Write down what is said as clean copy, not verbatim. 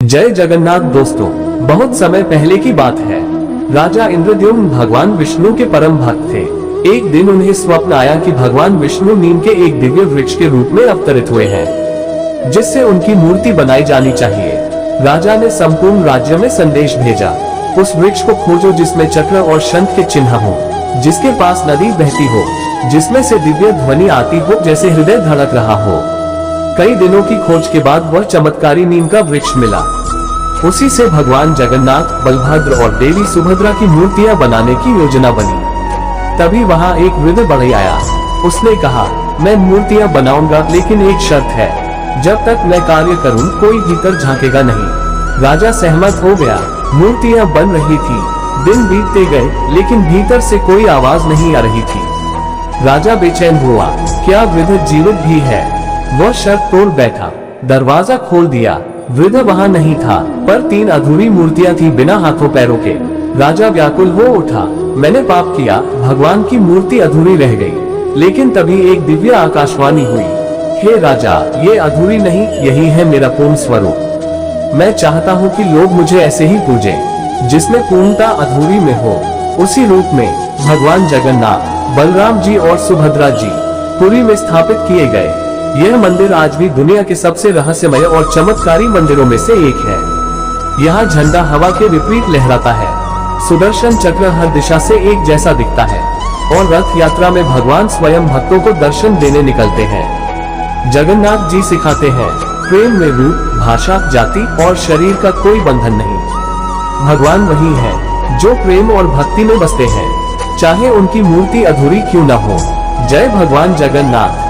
जय जगन्नाथ दोस्तों, बहुत समय पहले की बात है। राजा इंद्रद्युम्न भगवान विष्णु के परम भक्त थे। एक दिन उन्हें स्वप्न आया कि भगवान विष्णु नीम के एक दिव्य वृक्ष के रूप में अवतरित हुए हैं, जिससे उनकी मूर्ति बनाई जानी चाहिए। राजा ने संपूर्ण राज्य में संदेश भेजा, उस वृक्ष को खोजो जिसमें चक्र और शंख के चिन्ह हो, जिसके पास नदी बहती हो, जिसमें से दिव्य ध्वनि आती हो जैसे हृदय धड़क रहा हो। कई दिनों की खोज के बाद वह चमत्कारी नीम का वृक्ष मिला। उसी से भगवान जगन्नाथ, बलभद्र और देवी सुभद्रा की मूर्तियां बनाने की योजना बनी। तभी वहां एक वृद्ध बढ़ई आया। उसने कहा, मैं मूर्तियां बनाऊंगा, लेकिन एक शर्त है, जब तक मैं कार्य करूं कोई भीतर झांकेगा नहीं। राजा सहमत हो गया। मूर्तियां बन रही थी, दिन बीतते गए, लेकिन भीतर से कोई आवाज नहीं आ रही थी। राजा बेचैन हुआ, क्या वृद्ध जीवित भी है? वह शर्त तोड़ बैठा। दरवाजा खोल दिया, वृद्ध वहां नहीं था, पर 3 अधूरी मूर्तियां थी बिना हाथों पैरों के। राजा व्याकुल हो उठा, मैंने पाप किया, भगवान की मूर्ति अधूरी रह गई। लेकिन तभी एक दिव्य आकाशवाणी हुई, हे राजा, ये अधूरी नहीं, यही है मेरा पूर्ण स्वरूप। मैं चाहता हूँ कि लोग मुझे ऐसे ही पूजें, जिसमें पूर्णता अधूरी में हो। उसी रूप में भगवान जगन्नाथ, बलराम जी और सुभद्रा जी पुरी में स्थापित किए गए। यह मंदिर आज भी दुनिया के सबसे रहस्यमय और चमत्कारी मंदिरों में से एक है। यहाँ झंडा हवा के विपरीत लहराता है, सुदर्शन चक्र हर दिशा से एक जैसा दिखता है, और रथ यात्रा में भगवान स्वयं भक्तों को दर्शन देने निकलते हैं। जगन्नाथ जी सिखाते हैं, प्रेम में रूप, भाषा, जाति और शरीर का कोई बंधन नहीं। भगवान वही है जो प्रेम और भक्ति में बसते हैं, चाहे उनकी मूर्ति अधूरी क्यों न हो। जय भगवान जगन्नाथ।